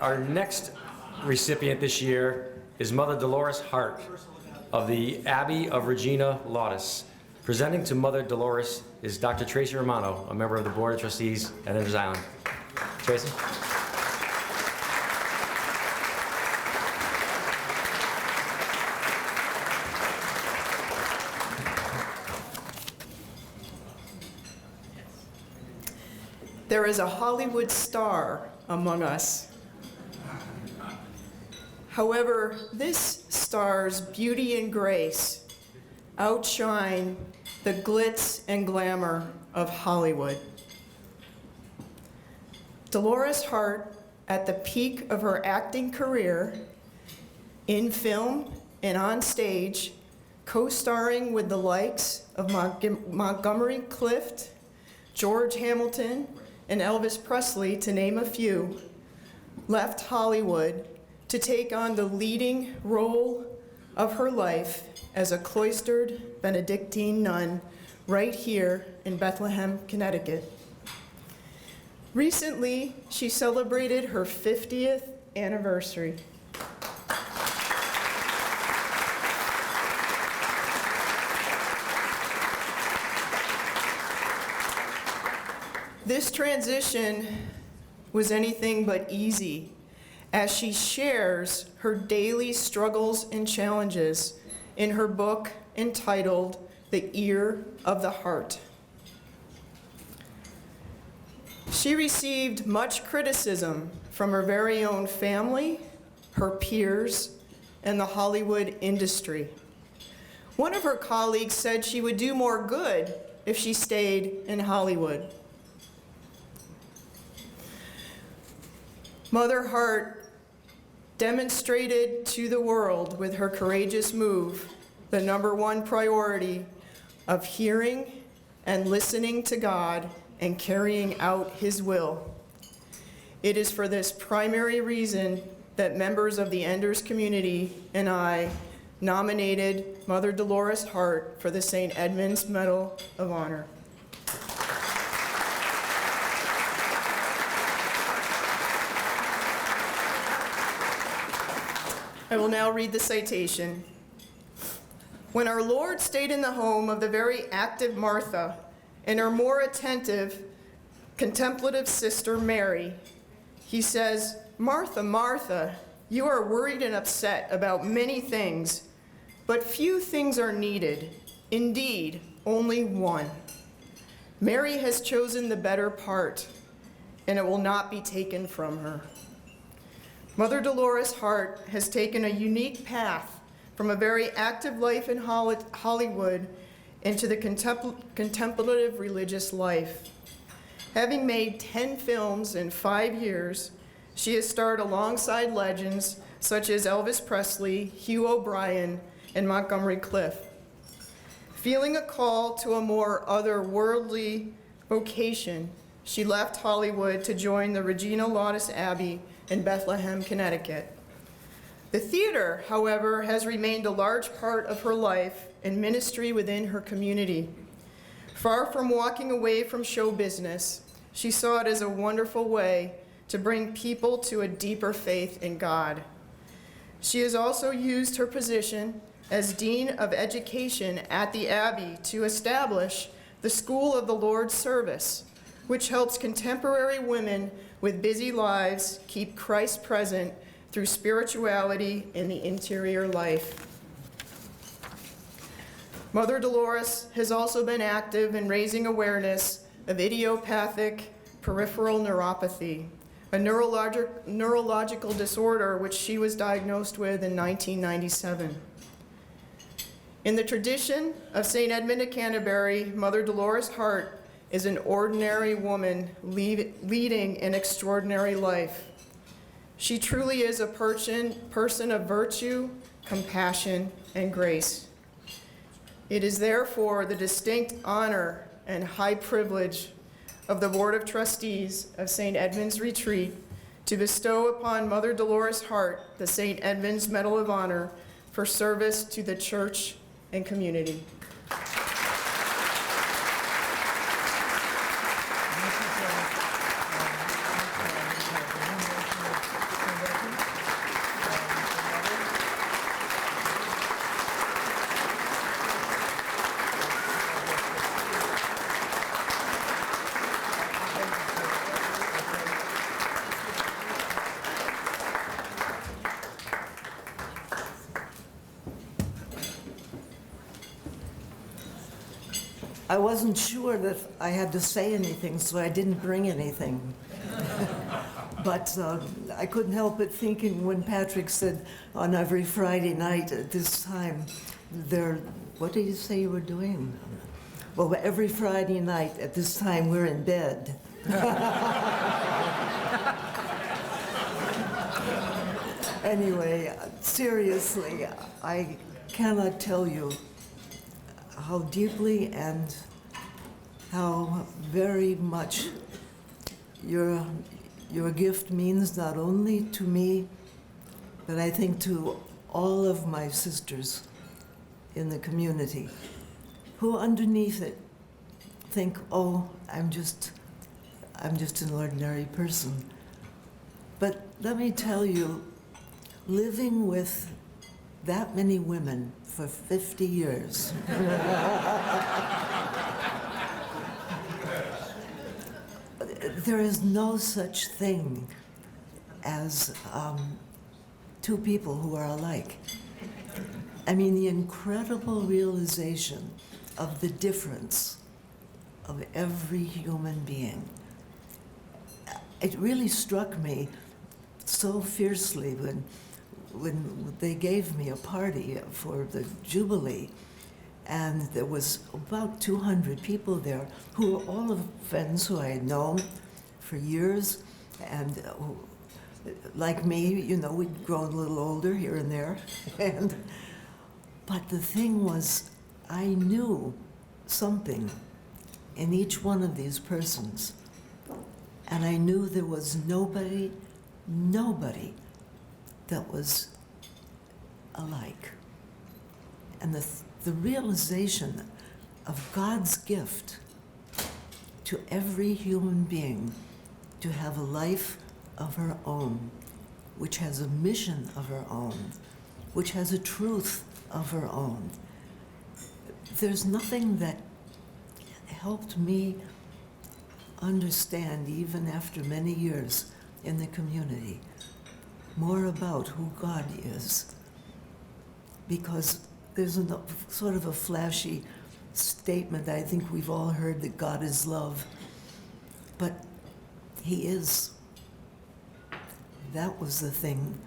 Our next recipient this year is Mother Delores Hart of the Abbey of Regina, Laudis. Presenting to Mother Delores is Dr. Tracy Romano, a member of the Board of Trustees at Edmund Island. Tracy? There is a Hollywood star among us. However, this star's beauty and grace outshine the glitz and glamour of Hollywood. Delores Hart, at the peak of her acting career, in film and on stage, co-starring with the likes of Montgomery Clift, George Hamilton, and Elvis Presley, to name a few, left Hollywood to take on the leading role of her life as a cloistered Benedictine nun right here in Bethlehem, Connecticut. Recently, she celebrated her 50th anniversary. This transition was anything but easy, as she shares her daily struggles and challenges in her book entitled The Ear of the Heart. She received much criticism from her very own family, her peers, and the Hollywood industry. One of her colleagues said she would do more good if she stayed in Hollywood. Mother Hart demonstrated to the world with her courageous move the #1 priority of hearing and listening to God and carrying out His will. It is for this primary reason that members of the Enders community and I nominated Mother Delores Hart for the St. Edmund's Medal of Honor. I will now read the citation. When our Lord stayed in the home of the very active Martha and her more attentive, contemplative sister Mary, He says, "Martha, Martha, you are worried and upset about many things, but few things are needed. Indeed, only one. Mary has chosen the better part, and it will not be taken from her." Mother Delores Hart has taken a unique path from a very active life in Hollywood into the contemplative religious life. Having made 10 films in 5 years, she has starred alongside legends such as Elvis Presley, Hugh O'Brien, and Montgomery Clift. Feeling a call to a more otherworldly vocation, she left Hollywood to join the Regina Laudis Abbey in Bethlehem, Connecticut. The theater, however, has remained a large part of her life and ministry within her community. Far from walking away from show business, she saw it as a wonderful way to bring people to a deeper faith in God. She has also used her position as Dean of Education at the Abbey to establish the School of the Lord's Service, which helps contemporary women with busy lives keep Christ present through spirituality in the interior life. Mother Delores has also been active in raising awareness of idiopathic peripheral neuropathy, a neurological disorder which she was diagnosed with in 1997. In the tradition of St. Edmund of Canterbury, Mother Delores Hart is an ordinary woman leading an extraordinary life. She truly is a person of virtue, compassion, and grace. It is therefore the distinct honor and high privilege of the Board of Trustees of St. Edmund's Retreat to bestow upon Mother Delores Hart the St. Edmund's Medal of Honor for service to the church and community. I wasn't sure that I had to say anything, so I didn't bring anything. But I couldn't help but thinking when Patrick said on every Friday night at this time, what did you say you were doing? Well, every Friday night at this time, we're in bed. Anyway, seriously, I cannot tell you how deeply and how very much your gift means not only to me, but I think to all of my sisters in the community who underneath it think, oh, I'm just an ordinary person. But let me tell you, living with that many women for 50 years, there is no such thing as two people who are alike. I mean, the incredible realization of the difference of every human being. It really struck me so fiercely when they gave me a party for the Jubilee, and there was about 200 people there who were all of friends who I had known for years, and like me, you know, we'd grown a little older here and there. But the thing was, I knew something in each one of these persons, and I knew there was nobody that was alike. And the realization of God's gift to every human being to have a life of her own, which has a mission of her own, which has a truth of her own. There's nothing that helped me understand, even after many years in the community, more about who God is. Because there's a sort of a flashy statement I think we've all heard, that God is love. But He is. That was the thing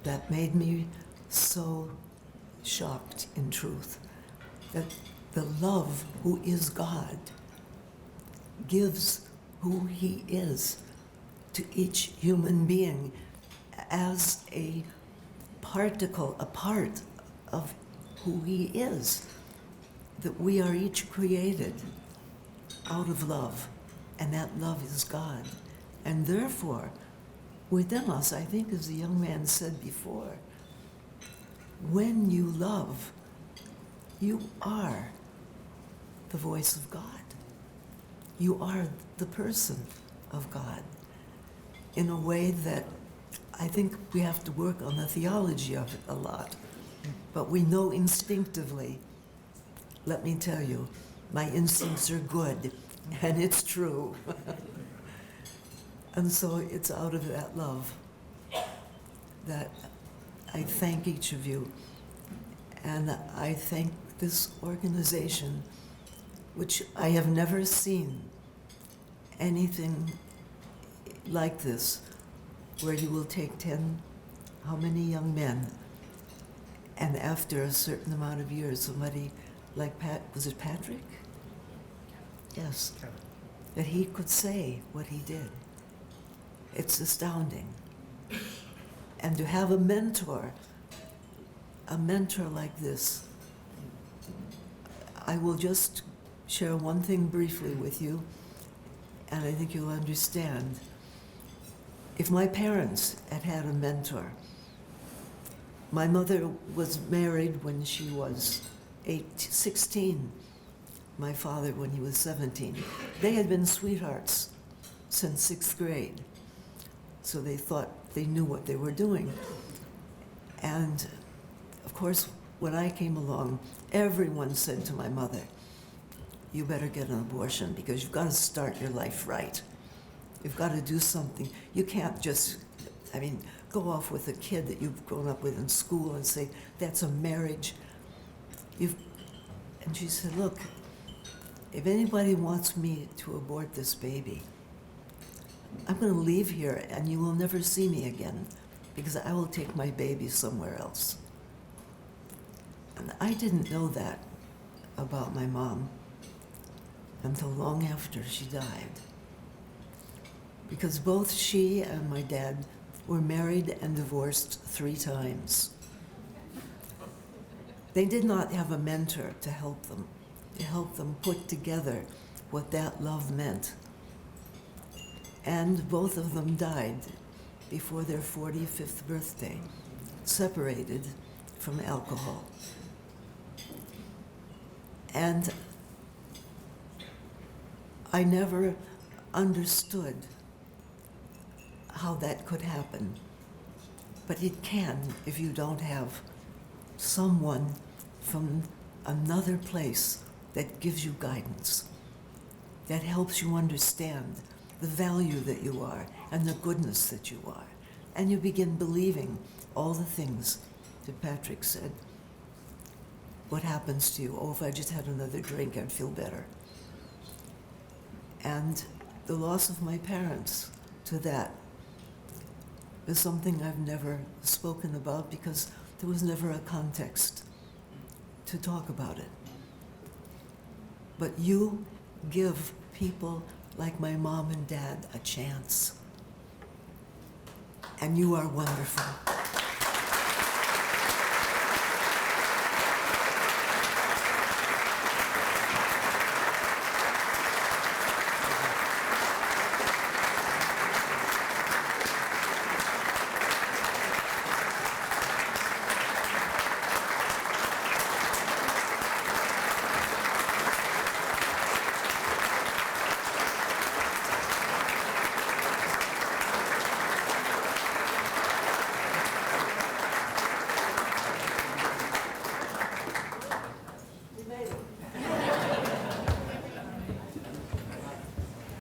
that made me so shocked, in truth, that the love who is God gives who He is to each human being as a particle, a part of who He is, that we are each created out of love, and that love is God. And therefore, within us, I think, as the young man said before, when you love, you are the voice of God. You are the person of God in a way that I think we have to work on the theology of it a lot. But we know instinctively, let me tell you, my instincts are good, and it's true. And so it's out of that love that I thank each of you, and I thank this organization, which I have never seen anything like this, where you will take 10, how many young men, and after a certain amount of years, somebody like was it Patrick? Yes, that he could say what he did. It's astounding. And to have a mentor like this, I will just share one thing briefly with you, and I think you'll understand. If my parents had had a mentor, my mother was married when she was 16, my father when he was 17. They had been sweethearts since 6th grade, so they thought they knew what they were doing. And of course, when I came along, everyone said to my mother, you better get an abortion because you've got to start your life right. You've got to do something. You can't just, go off with a kid that you've grown up with in school and say, that's a marriage. And she said, look, if anybody wants me to abort this baby, I'm going to leave here and you will never see me again because I will take my baby somewhere else. And I didn't know that about my mom until long after she died. Because both she and my dad were married and divorced 3 times. They did not have a mentor to help them put together what that love meant. And both of them died before their 45th birthday, separated from alcohol. And I never understood how that could happen. But it can if you don't have someone from another place that gives you guidance, that helps you understand the value that you are and the goodness that you are. And you begin believing all the things that Patrick said. What happens to you? Oh, if I just had another drink, I'd feel better. And the loss of my parents to that is something I've never spoken about because there was never a context to talk about it. But you give people like my mom and dad a chance. And you are wonderful.